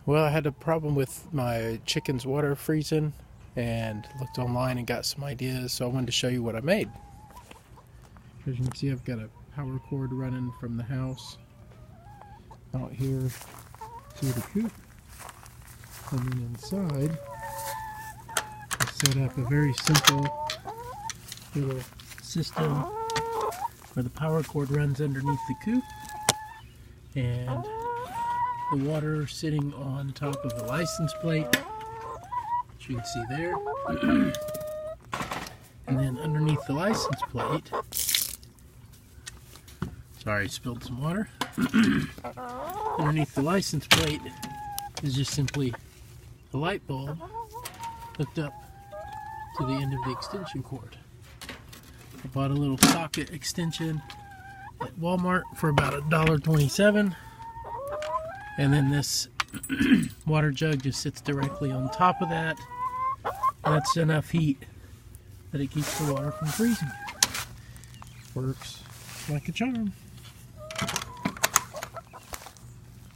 Well, I had a problem with my chicken's water freezing and looked online and got some ideas, so I wanted to show you what I made. As you can see, I've got a power cord running from the house out here to the coop. And then inside, I set up a very simple little system where the power cord runs underneath the coop and the water sitting on top of the license plate, which you can see there. And then underneath the license plate, sorry, spilled some water. Underneath the license plate is just simply a light bulb hooked up to the end of the extension cord. I bought a little socket extension at Walmart for about $1.27. And then this water jug just sits directly on top of that. That's enough heat that it keeps the water from freezing. Works like a charm.